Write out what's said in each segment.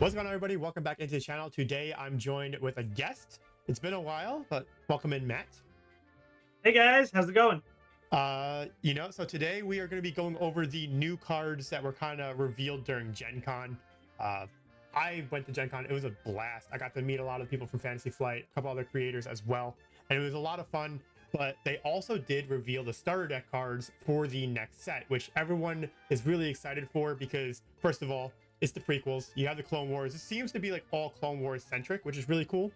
What's going on, everybody? Welcome back into the channel. Today I'm joined with a guest. It's been a while, but welcome in, Matt. Hey guys, how's it going? So today we are going to be going over the new cards that were kind of revealed during Gen Con. I went to Gen Con. It was a blast. I got to meet a lot of people from Fantasy Flight, a couple other creators as well, and it was a lot of fun. But they also did reveal the starter deck cards for the next set, which everyone is really excited for because, first of all, it's the prequels. You have the Clone Wars. It seems to be like all Clone Wars centric, which is really cool.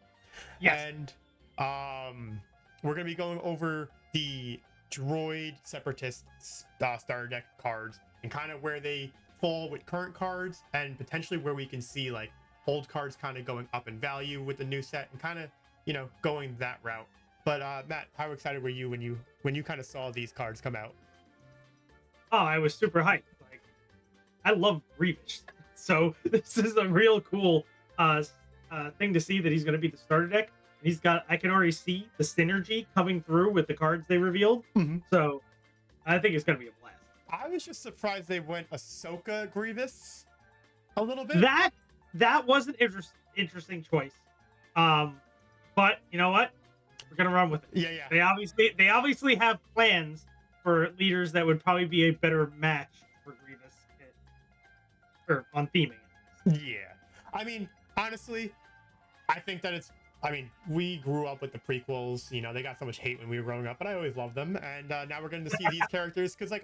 Yes. And we're going to be going over the droid separatist starter deck cards and kind of where they fall with current cards and potentially where we can see like old cards kind of going up in value with the new set and kind of, going that route. But Matt, how excited were you when you kind of saw these cards come out? Oh, I was super hyped. Like, I love Grievous, so this is a real cool thing to see that he's going to be the starter deck. He's got. I can already see the synergy coming through with the cards they revealed. Mm-hmm. So, I think it's going to be a blast. I was just surprised they went Ahsoka Grievous a little bit. That was an interesting choice. But you know what? We're gonna run with it. Yeah. They obviously have plans for leaders that would probably be a better match for Grievous, or on theming. Yeah, I mean, honestly, I think that we grew up with the prequels. They got so much hate when we were growing up, but I always loved them. And now we're getting to see these characters because,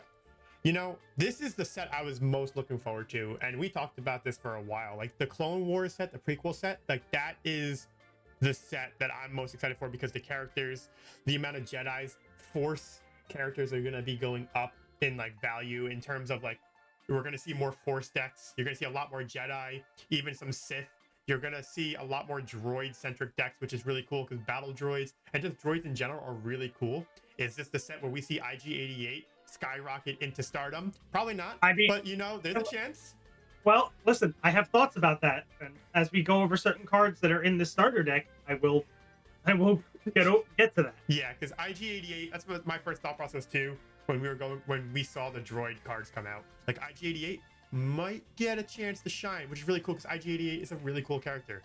this is the set I was most looking forward to. And we talked about this for a while. Like the Clone Wars set, the prequel set, like that is the set that I'm most excited for because the characters, the amount of Jedi's, Force characters are going to be going up in like value in terms of like, we're going to see more Force decks. You're going to see a lot more Jedi, even some Sith. You're going to see a lot more droid-centric decks, which is really cool because battle droids and just droids in general are really cool. Is this the set where we see IG-88 skyrocket into stardom? Probably not, but there's a chance. Well, listen, I have thoughts about that, and as we go over certain cards that are in the starter deck, I will get to that. Yeah, because IG-88, that's what my first thought process too. When we saw the droid cards come out, like IG-88 might get a chance to shine, which is really cool because IG-88 is a really cool character.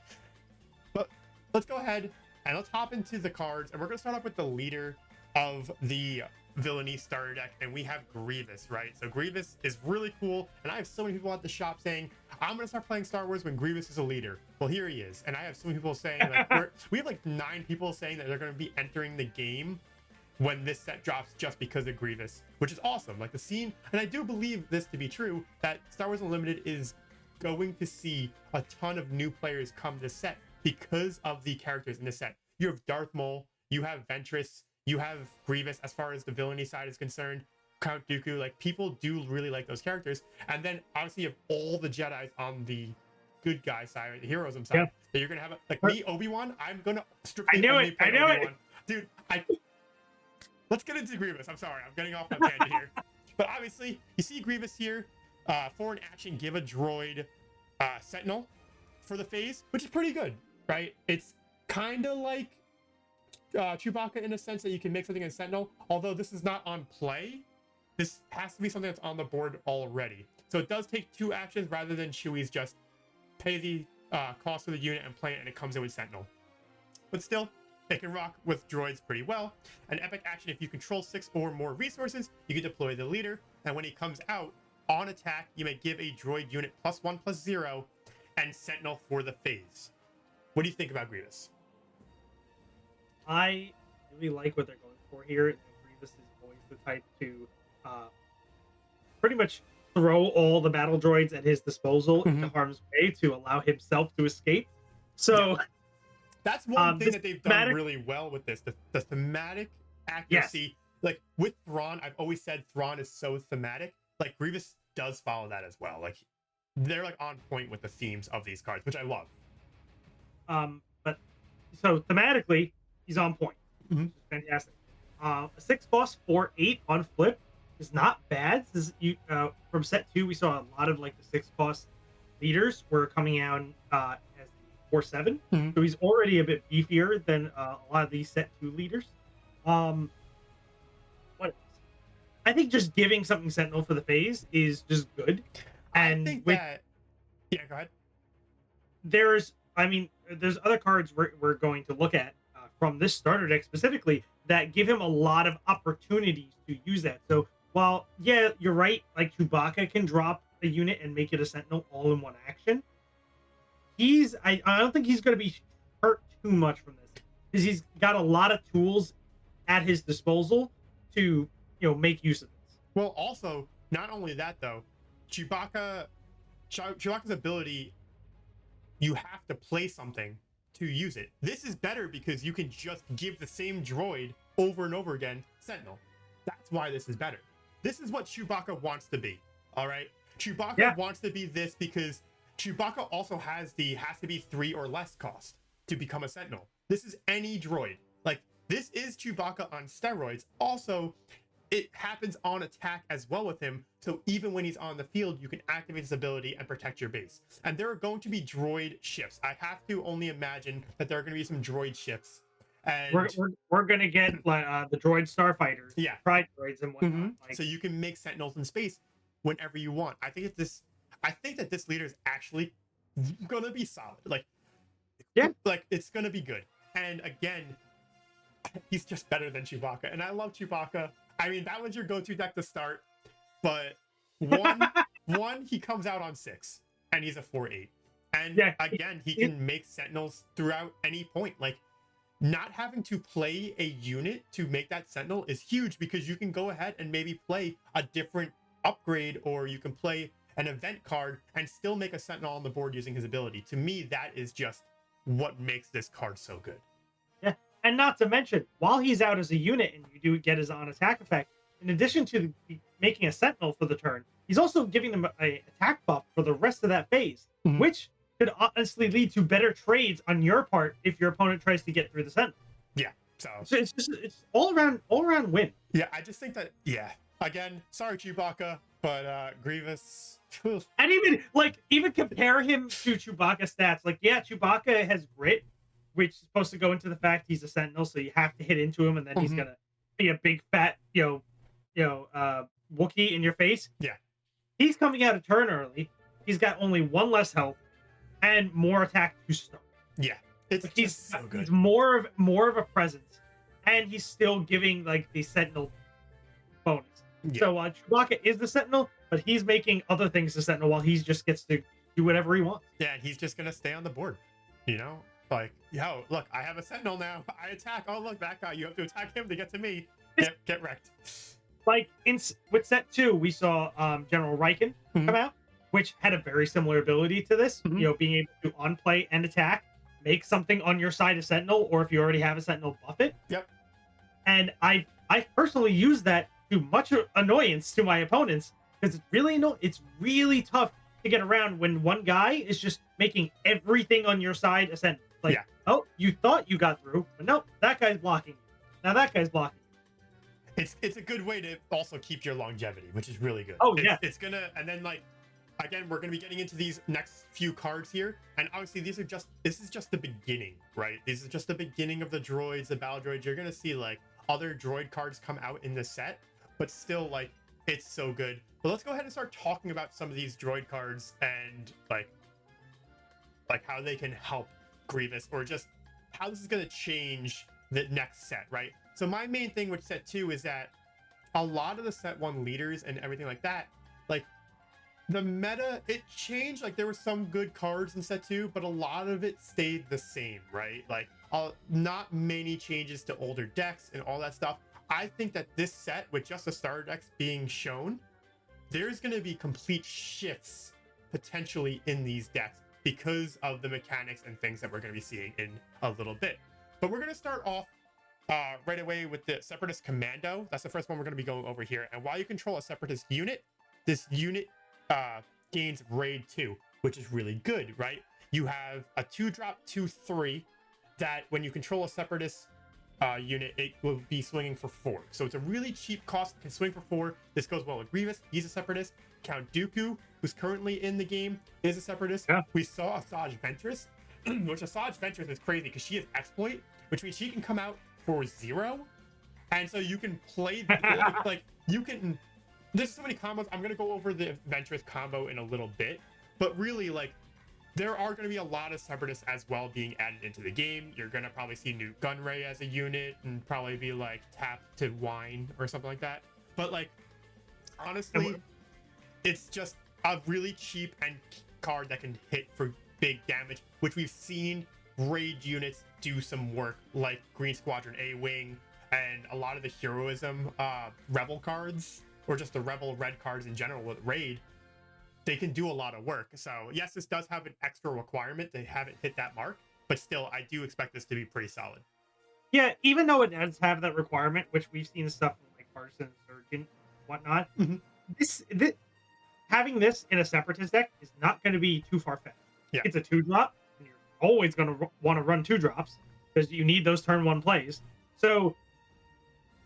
But let's go ahead and let's hop into the cards, and we're gonna start off with the leader of the villainy starter deck, and we have Grievous, right? So Grievous is really cool, and I have so many people at the shop saying I'm gonna start playing Star Wars when Grievous is a leader. Well, here he is, and I have so many people saying like we have like 9 people saying that they're gonna be entering the game when this set drops just because of Grievous, which is awesome. Like the scene, and I do believe this to be true, that Star Wars Unlimited is going to see a ton of new players come to the set because of the characters in the set. You have Darth Maul, you have Ventress, you have Grievous as far as the villainy side is concerned, Count Dooku, like people do really like those characters. And then obviously you have all the Jedis on the good guy side, or the heroism side. Yep. That you're gonna have like me, Obi-Wan, I'm gonna strictly only play Obi-Wan. Dude, let's get into Grievous. I'm sorry, I'm getting off my tangent here. But obviously, you see Grievous here, for an action, give a droid Sentinel for the phase, which is pretty good, right? It's kind of like Chewbacca in a sense that you can make something in Sentinel, although this is not on play. This has to be something that's on the board already. So it does take 2 actions rather than Chewie's just pay the cost of the unit and play it, and it comes in with Sentinel. But still, it can rock with droids pretty well. An epic action, if you control 6 or more resources, you can deploy the leader, and when he comes out on attack, you may give a droid unit +1/+0 and Sentinel for the phase. What do you think about Grievous? I really like what they're going for here. Grievous is always the type to pretty much throw all the battle droids at his disposal into harm's way to allow himself to escape. So that's one thing that they've done really well with this. The thematic accuracy. Yes. Like with Thrawn, I've always said Thrawn is so thematic. Like Grievous does follow that as well. Like they're like on point with the themes of these cards, which I love. But so thematically, he's on point. Mm-hmm. Fantastic. A 6 cost 4/8 on flip is not bad. This is, from set 2, we saw a lot of like the 6 cost leaders were coming out as 4/7. Mm-hmm. So he's already a bit beefier than a lot of these set 2 leaders. What else? I think just giving something Sentinel for the phase is just good. And I think yeah, go ahead. there's other cards we're going to look at from this starter deck specifically that give him a lot of opportunities to use that. So while, yeah, you're right, like Chewbacca can drop a unit and make it a Sentinel all in one action, I don't think he's going to be hurt too much from this because he's got a lot of tools at his disposal to make use of this. Well, also, not only that though, Chewbacca's ability, you have to play something to use it. This is better because you can just give the same droid over and over again Sentinel. That's why this is better. This is what Chewbacca wants to be. All right, Chewbacca wants to be this because Chewbacca also has to be 3 or less cost to become a Sentinel. This is any droid. Like, this is Chewbacca on steroids. Also, it happens on attack as well with him, so even when he's on the field, you can activate his ability and protect your base. And there are going to be droid shifts. I have to only imagine that there are going to be some droid shifts. And we're going to get the droid starfighters, pride droids and whatnot. Mm-hmm. So you can make Sentinels in space whenever you want. I think that this leader is actually gonna be solid. Like it's gonna be good. And again, he's just better than Chewbacca. And I love Chewbacca. I mean, that was your go-to deck to start, but one he comes out on 6 and he's a 4/8. And again, he can make Sentinels throughout any point. Like, not having to play a unit to make that Sentinel is huge because you can go ahead and maybe play a different upgrade, or you can play an event card and still make a Sentinel on the board using his ability. To me, that is just what makes this card so good. Yeah, and not to mention, while he's out as a unit and you do get his on-attack effect, in addition to making a Sentinel for the turn, he's also giving them an attack buff for the rest of that phase, which could honestly lead to better trades on your part if your opponent tries to get through the Sentinel. Yeah, so it's all around win. Yeah, I just think that again, sorry Chewbacca, but Grievous. And even compare him to Chewbacca stats. Like, yeah, Chewbacca has grit, which is supposed to go into the fact he's a Sentinel, so you have to hit into him, and then he's gonna be a big fat, Wookiee in your face. Yeah, he's coming out a turn early. He's got only 1 less health and more attack to start. Yeah, he's so good. He's more of a presence, and he's still giving like the Sentinel bonus. Yeah. So Chewbacca is the Sentinel, but he's making other things the Sentinel while he just gets to do whatever he wants. Yeah, and he's just gonna stay on the board. Like, yo, look, I have a Sentinel now. I attack. Oh, look, that guy. You have to attack him to get to me. Get wrecked. Like with set 2, we saw General Riken come out, which had a very similar ability to this. Being able to on play and attack, make something on your side a Sentinel, or if you already have a Sentinel, buff it. Yep. And I personally use that to much annoyance to my opponents because it's really tough to get around when one guy is just making everything on your side a Sentinel. Like, oh, you thought you got through, but nope, that guy's blocking. Now that guy's blocking. It's a good way to also keep your longevity, which is really good. Oh, it's gonna, and then like, again, we're gonna be getting into these next few cards here, and obviously this is just the beginning, right? This is just the beginning of the droids, the battle droids. You're gonna see like other droid cards come out in this set, but still, like, it's so good. But let's go ahead and start talking about some of these droid cards and like how they can help Grievous, or just how this is gonna change the next set, right? So my main thing with set 2 is that a lot of the set 1 leaders and everything like that, like, the meta, it changed. Like, there were some good cards in set 2, but a lot of it stayed the same, right? Like, not many changes to older decks and all that stuff. I think that this set, with just the starter decks being shown, there's going to be complete shifts potentially in these decks because of the mechanics and things that we're going to be seeing in a little bit. But we're going to start off right away with the Separatist Commando. That's the first one we're going to be going over here. And while you control a Separatist unit, this unit gains Raid 2, which is really good, right? You have a 2-drop 2/3 that when you control a Separatist unit, it will be swinging for 4. So it's a really cheap cost, can swing for 4. This goes well with Grievous. He's a Separatist. Count Dooku, who's currently in the game, is a Separatist. Yeah. We saw Asajj Ventress, which Asajj Ventress is crazy because she is exploit, which means she can come out for 0, and so you can play like you can. There's so many combos. I'm gonna go over the Ventress combo in a little bit, but really, like, there are going to be a lot of Separatists as well being added into the game. You're going to probably see new Gunray as a unit and probably be like tap to wine or something like that. But like, honestly, it's just a really cheap and card that can hit for big damage, which we've seen raid units do some work, like Green Squadron A-Wing and a lot of the heroism rebel cards, or just the rebel red cards in general with raid. They can do a lot of work. So yes, this does have an extra requirement. They haven't hit that mark, but still, I do expect this to be pretty solid. Yeah, even though it does have that requirement, which we've seen stuff from like Partisan, Surgeon, and whatnot, this having this in a Separatist deck is not going to be too far-fetched. Yeah. It's a 2-drop, and you're always going to want to run 2-drops because you need those turn 1 plays. So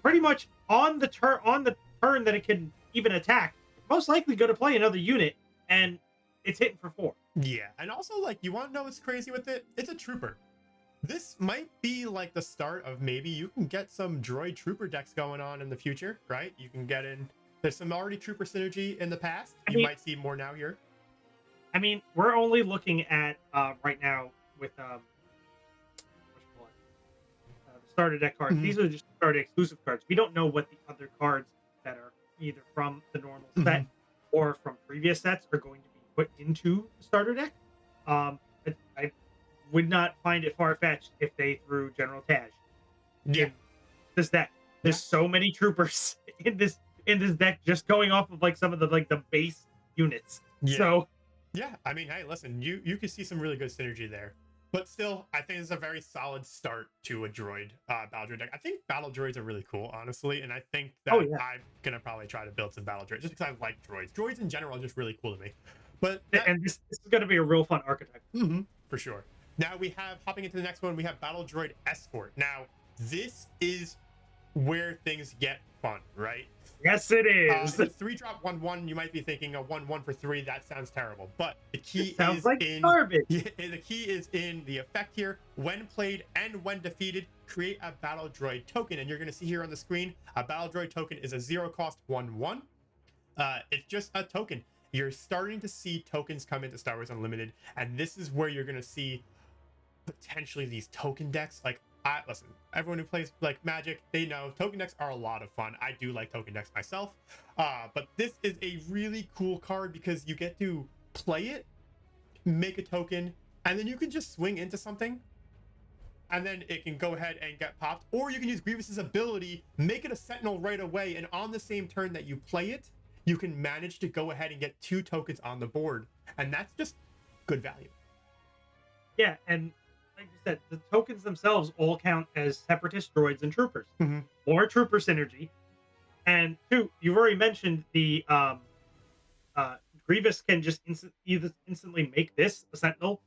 pretty much on the turn that it can even attack, most likely go to play another unit, and it's hitting for 4. Yeah, and also, like, you want to know what's crazy with it? It's a trooper. This might be like the start of maybe you can get some droid trooper decks going on in the future, right? You can get in. There's some already trooper synergy in the past. You might see more now here. I mean, we're only looking at right now with the starter deck cards. These are just starter exclusive cards. We don't know what the other cards that are either from the normal set or from previous sets are going to be put into the starter deck. I would not find it far-fetched if they threw General Taj in this deck. There's so many troopers in this deck, just going off of like some of the the base units. So yeah, I mean, hey, listen, you can see some really good synergy there. But still, I think it's a very solid start to a droid battle droid deck. I think battle droids are really cool, honestly, and I think that I'm gonna probably try to build some battle droids just because I like droids. Droids in general are just really cool to me. But and this is gonna be a real fun archetype. For sure. Now we have, hopping into the next one, we have Battle Droid Escort. Now, this is where things get fun, right? Yes, it is. The 3-drop 1/1, you might be thinking a 1/1 for 3, that sounds terrible. But the key sounds like garbage. The key is in the effect here. When played and when defeated, create a Battle Droid token. And you're going to see here on the screen, a Battle Droid token is a 0-cost 1/1. It's just a token. You're starting to see tokens come into Star Wars Unlimited, and this is where you're going to see potentially these token decks. Like, listen, everyone who plays like Magic, they know token decks are a lot of fun. I do like token decks myself, but this is a really cool card because you get to play it, make a token, and then you can just swing into something, and then it can go ahead and get popped. Or you can use Grievous's ability, make it a Sentinel right away, and on the same turn that you play it, you can manage to go ahead and get 2 tokens on the board, and that's just good value. Yeah, and like you said, the tokens themselves all count as Separatist droids and troopers. More trooper synergy. And 2, you've already mentioned the Grievous can just instantly make this a Sentinel,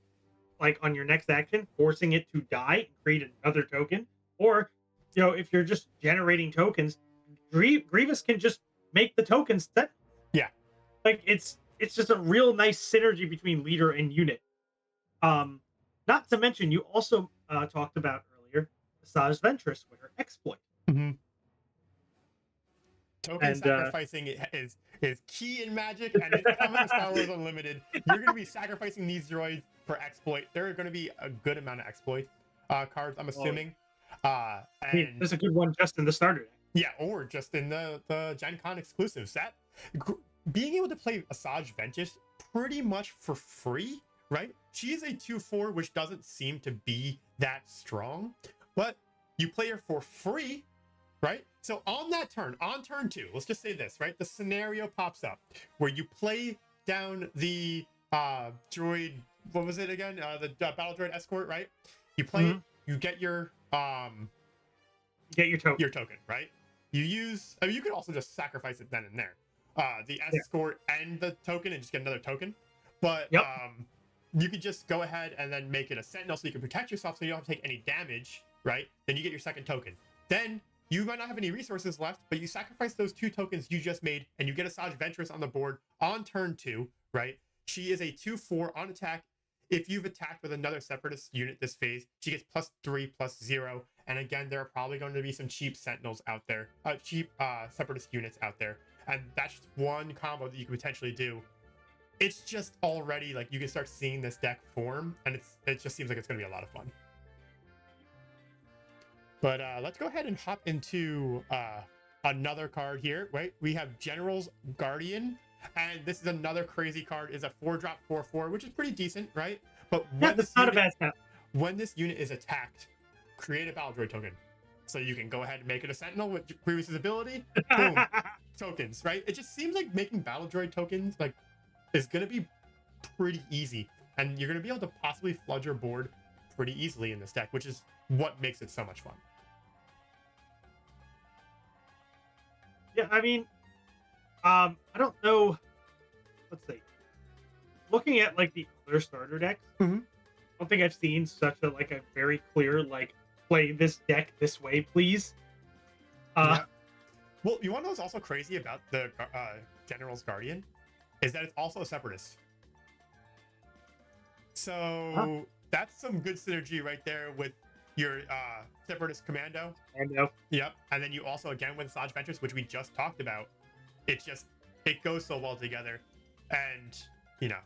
like on your next action, forcing it to die and create another token. Or, if you're just generating tokens, Grievous can just make the tokens set. Yeah. Like it's just a real nice synergy between leader and unit. Not to mention, you also talked about earlier Asajj Ventress with her exploit. Token sacrificing is key in Magic, and it's coming to Star Wars Unlimited. You're going to be sacrificing these droids for exploit. There are going to be a good amount of exploit cards, I'm assuming. And there's a good one just in the starter deck. Yeah, or just in the Gen Con exclusives. That being able to play Asajj Ventress pretty much for free, right? She is a 2/4, which doesn't seem to be that strong, but you play her for free, right? So on that turn, on turn 2, let's just say this, right? The scenario pops up where you play down the droid, what was it again? The Battle Droid Escort, right? You play it, you get your token. Your token, right? You use, I mean, you could also just sacrifice it then and there. The escort and the token and just get another token. But you could just go ahead and then make it a Sentinel so you can protect yourself so you don't have to take any damage, right? Then you get your second token. Then you might not have any resources left, but you sacrifice those 2 tokens you just made and you get Asajj Ventress on the board on turn 2, right? She is a 2/4 on attack. If you've attacked with another Separatist unit this phase, she gets +3/+0. And again, there are probably going to be some cheap Sentinels out there, cheap Separatist units out there. And that's just one combo that you could potentially do it's just already like you can start seeing this deck form, and it just seems like it's going to be a lot of fun. But let's go ahead and hop into another card here. Wait, we have General's Guardian, and this is another crazy card. It's a 4-drop 4/4, which is pretty decent, right? But Yeah, that's not a bad step. When this unit is attacked, create a battle droid token. So you can go ahead and make it a Sentinel with Grievous's ability. Boom, tokens, right? It just seems like making battle droid tokens like is gonna be pretty easy, and you're gonna be able to possibly flood your board pretty easily in this deck, which is what makes it so much fun. Yeah, I mean, I don't know. Let's see. Looking at like the other starter decks, I don't think I've seen such a like a very clear like play this deck this way, please. Yeah. Well, you want to know what's also crazy about the General's Guardian is that it's also a Separatist. So that's some good synergy right there with your Separatist Commando. Yep. And then you also, again, with Sludge Ventress, which we just talked about, it goes so well together. And, you know,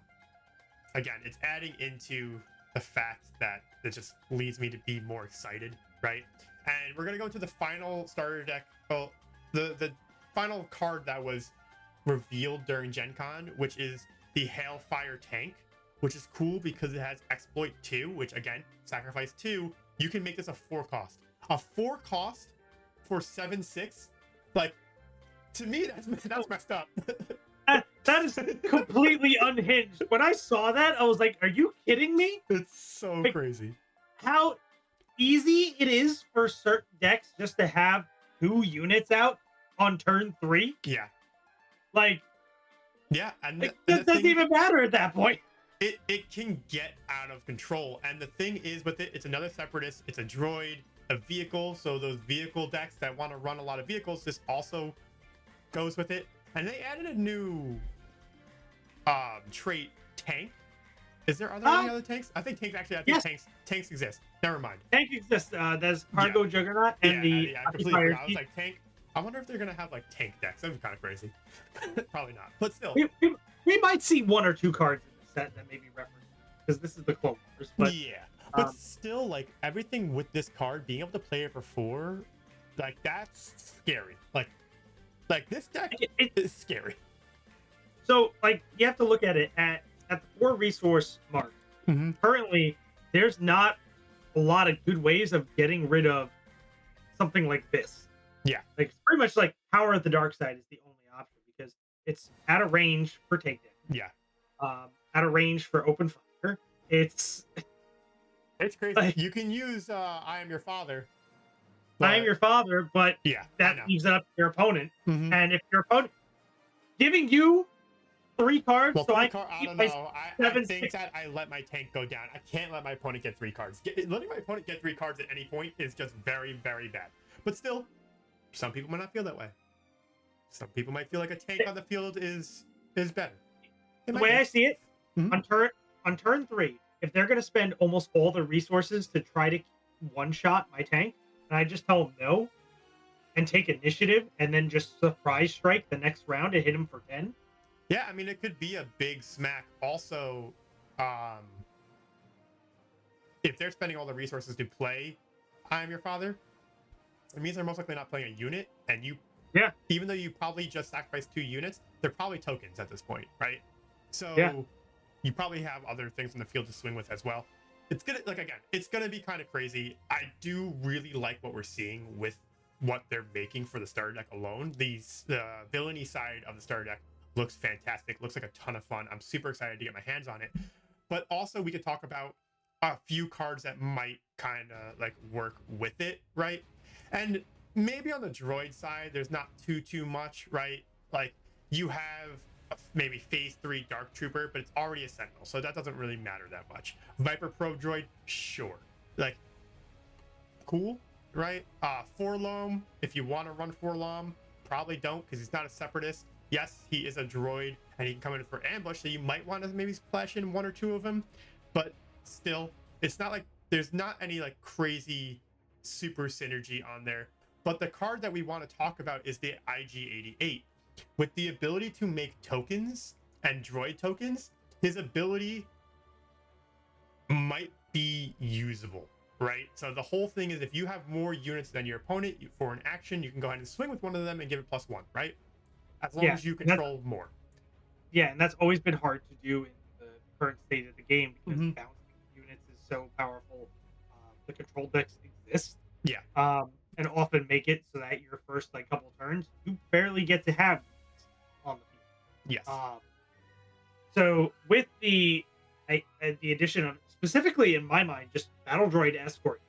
again, it's adding into the fact that it just leads me to be more excited, right? And we're going to go into the final starter deck. Well, the final card that was revealed during Gen Con, which is the Hailfire Tank, which is cool because it has Exploit 2, which, again, Sacrifice 2. You can make this a 4 cost. A 4 cost for 7/6? Like, to me, that's messed up. That is completely unhinged. When I saw that, I was like, are you kidding me? It's so like, crazy. How easy it is for certain decks just to have 2 units out on turn 3. Yeah. Like, yeah, and it doesn't even matter at that point. It can get out of control. And the thing is with it, it's another Separatist, it's a droid, a vehicle. So those vehicle decks that want to run a lot of vehicles, this also goes with it. And they added a new trait, Tank. Are there any other tanks? I think tanks exist. Never mind. Tank exists. There's Cargo Juggernaut and I completely forgot. I was like, Tank. I wonder if they're gonna have like tank decks. That would be kind of crazy. Probably not, but still. We might see 1 or 2 cards in the set that maybe reference, because this is the Clone Wars. But yeah, but still, like everything with this card, being able to play it for 4, like that's scary. Like this deck is scary. So like you have to look at it at the 4 resource mark. Currently, there's not a lot of good ways of getting rid of something like this. Yeah, like it's pretty much like Power of the Dark Side is the only option because it's out of range for takedown. Yeah, out of range for open fire. It's crazy. Like, you can use I Am Your Father. I Am Your Father, but yeah, that leaves it up to your opponent. And if your opponent giving you 3 cards, well, so I don't know. I think that I let my tank go down. I can't let my opponent get 3 cards. Letting my opponent get 3 cards at any point is just very, very bad. But still, some people might not feel that way. Some people might feel like a tank on the field is better. The way I see it, on turn 3, if they're going to spend almost all the resources to try to one-shot my tank, and I just tell them no, and take initiative, and then just surprise strike the next round and hit him for 10. Yeah, I mean, it could be a big smack. Also, if they're spending all the resources to play I Am Your Father, it means they're most likely not playing a unit, and even though you probably just sacrificed 2 units, they're probably tokens at this point, right? So you probably have other things on the field to swing with as well. It's gonna be kind of crazy. I do really like what we're seeing with what they're making for the starter deck alone. The villainy side of the starter deck looks fantastic. Looks like a ton of fun. I'm super excited to get my hands on it. But also we could talk about a few cards that might kind of like work with it, right? And maybe on the droid side, there's not too much, right? Like you have maybe phase 3 Dark Trooper, but it's already a Sentinel, so that doesn't really matter that much. Viper Pro Droid, sure. Like, cool, right? Forlom, if you want to run Forlom, probably don't, because he's not a Separatist. Yes, he is a droid, and he can come in for ambush, so you might want to maybe splash in 1 or 2 of them, but still, it's not like there's not any like crazy super synergy on there. But the card that we want to talk about is the IG-88, with the ability to make tokens and droid tokens, his ability might be usable, right? So the whole thing is if you have more units than your opponent for an action, you can go ahead and swing with one of them and give it +1, right? As long Yeah, as you and that's control more. yeah, and that's always been hard to do in the current state of the game because Mhm. bouncing units is so powerful. The control decks exist, Yeah. and often make it so that your first like couple turns you barely get to have units on the field. Yes. So with the addition of specifically in my mind, just battle droid escort,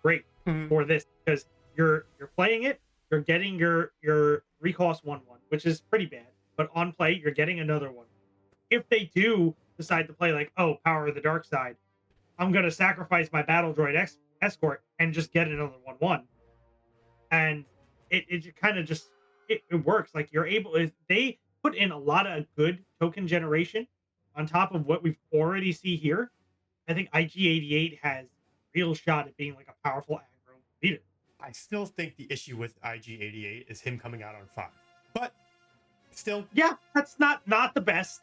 great Mhm. for this because you're playing it, you're getting your recost 1/1, which is pretty bad, but on play you're getting another one. If they do decide to play like, oh, power of the dark side, I'm gonna sacrifice my battle droid escort and just get another 1/1, and it kind of just it works. Like you're able if they put in a lot of good token generation on top of what we've already see here. I think IG88 has real shot at being like a powerful aggro leader. I still think the issue with IG88 is him coming out on 5. But still, Yeah, that's not the best.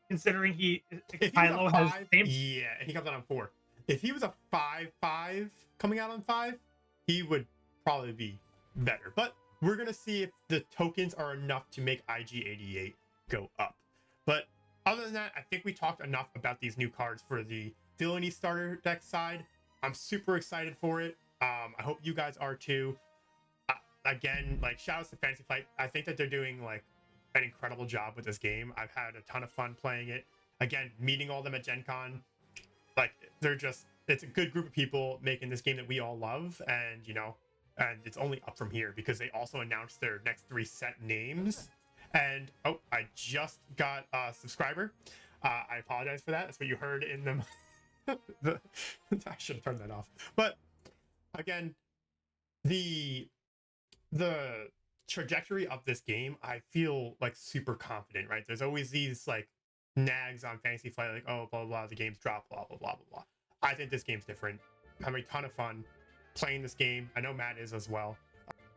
Considering if he was Kylo a has 5, same. yeah, and he comes out on 4. If he was a 5/5 coming out on 5, he would probably be better. But we're gonna see if the tokens are enough to make IG88 go up. But other than that, I think we talked enough about these new cards for the villainy starter deck side. I'm super excited for it. I hope you guys are too. Again, like shout outs to Fantasy Flight. I think that they're doing like an incredible job with this game. I've had a ton of fun playing it. Again, meeting all of them at Gen Con. Like it's a good group of people making this game that we all love, and and it's only up from here because they also announced their next 3 set names. And oh, I just got a subscriber. I apologize for that. That's what you heard in them. I should have turned that off. But again, the trajectory of this game, I feel like super confident, right? There's always these like nags on Fantasy Flight, like, oh, blah, blah, blah, the game's dropped, blah, blah, blah, blah, blah. I think this game's different. I'm having a ton of fun playing this game. I know Matt is as well.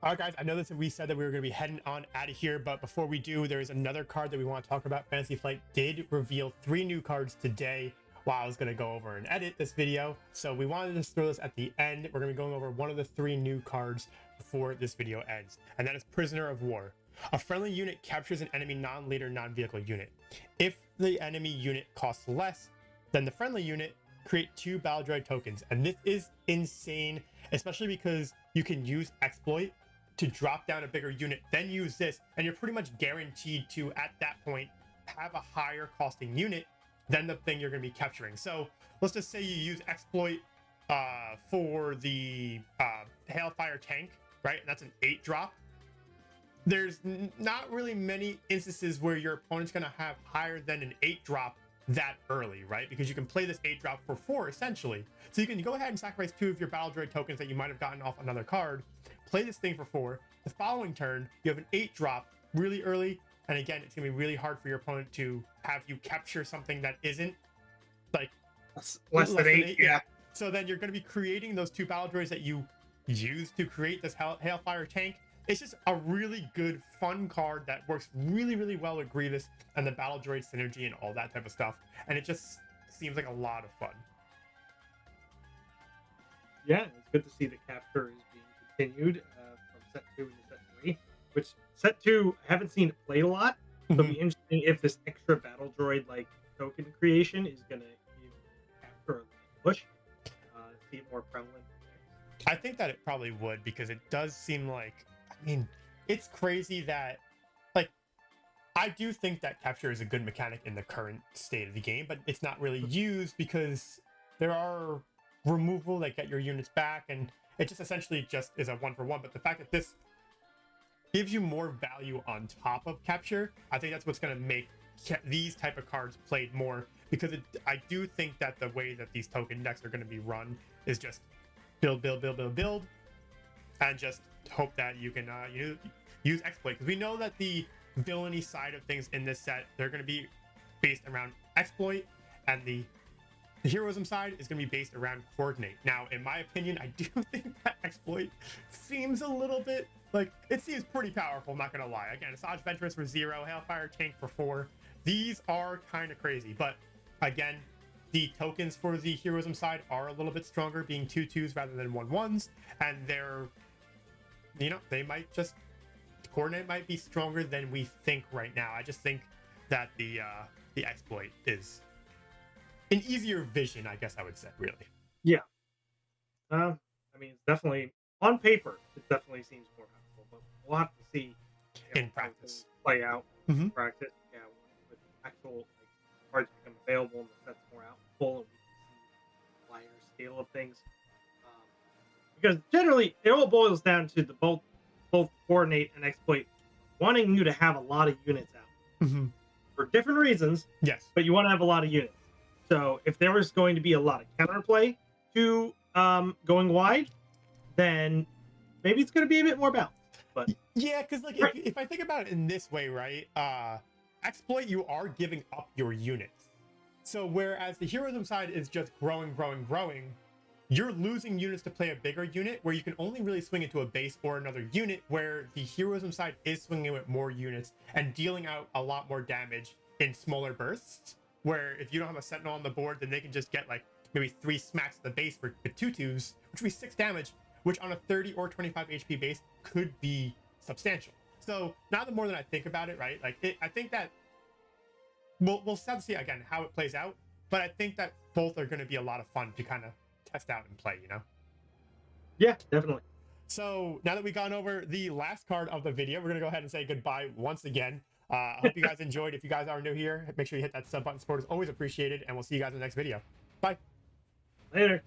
All right, guys, I know that we said that we were going to be heading on out of here, but before we do, there's another card that we want to talk about. Fantasy Flight did reveal 3 new cards today while I was going to go over and edit this video. So we wanted to throw this at the end. We're going to be going over one of the 3 new cards before this video ends, and that is Prisoner of War. A friendly unit captures an enemy non-leader, non-vehicle unit. If the enemy unit costs less than the friendly unit, create 2 battle droid tokens. And this is insane, especially because you can use exploit to drop down a bigger unit, then use this, and you're pretty much guaranteed to, at that point, have a higher costing unit than the thing you're going to be capturing. So let's just say you use exploit for the Hailfire tank, right? That's an 8 drop. There's not really many instances where your opponent's going to have higher than an 8 drop that early, right? Because you can play this 8 drop for 4 essentially. So you can go ahead and sacrifice 2 of your battle droid tokens that you might have gotten off another card, play this thing for 4. The following turn, you have an 8 drop really early. And again, it's gonna be really hard for your opponent to have you capture something that isn't like Less than 8. Yeah. So then you're gonna be creating those 2 battle droids that you use to create this Hailfire tank. It's just a really good, fun card that works really, really well with Grievous and the battle droid synergy and all that type of stuff. And it just seems like a lot of fun. Yeah, it's good to see the capture is being continued from set 2 into set 3. Which set 2 I haven't seen it played a lot. So it'll be interesting if this extra battle droid like token creation is gonna give capture a push, see it more prevalent. I think that it probably would, because it does seem like, I mean, it's crazy that, like, I do think that capture is a good mechanic in the current state of the game, but it's not really used because there are removal that get your units back, and it just essentially just is a 1-for-1. But the fact that this gives you more value on top of capture, I think that's what's going to make these type of cards played more, because I do think that the way that these token decks are going to be run is just build, and just hope that you can use exploit, because we know that the villainy side of things in this set, they're going to be based around exploit, and the heroism side is going to be based around coordinate. Now, in my opinion, I do think that exploit seems a little bit like, it seems pretty powerful, I'm not going to lie. Again, Asajj Ventress for 0, Hailfire tank for 4. these are kind of crazy, but again, the tokens for the heroism side are a little bit stronger, being 2/2s rather than 1/1s, and they're, you know, they might just, coordinate might be stronger than we think right now. I just think that the exploit is an easier vision, I guess I would say, really. Yeah. I mean, it's definitely on paper. It definitely seems more powerful, but we'll have to see In how practice. things play out Mhm. in practice. Yeah, with actual like, cards become available and the set's more out full, and we can see wider scale of things. Um, because generally, it all boils down to the both coordinate and exploit wanting you to have a lot of units out Mhm. for different reasons, Yes. but you want to have a lot of units. So if there was going to be a lot of counterplay to going wide, then maybe it's going to be a bit more balanced. But Yeah, because like Right. if I think about it in this way, right? Exploit, you are giving up your units. So whereas the heroism side is just growing, you're losing units to play a bigger unit where you can only really swing into a base or another unit, where the heroism side is swinging with more units and dealing out a lot more damage in smaller bursts. Where if you don't have a sentinel on the board, then they can just get like maybe 3 smacks at the base for 2/2s, which would be 6 damage, which on a 30 or 25 HP base could be substantial. So now the more that I think about it, right, like I think that we'll have to see again how it plays out, but I think that both are going to be a lot of fun to kind of test out and play, you know. yeah, definitely. So now that we've gone over the last card of the video, we're gonna go ahead and say goodbye once again. I hope you guys enjoyed. If you guys are new here, make sure you hit that sub button. Support is always appreciated, and we'll see you guys in the next video. Bye. Later.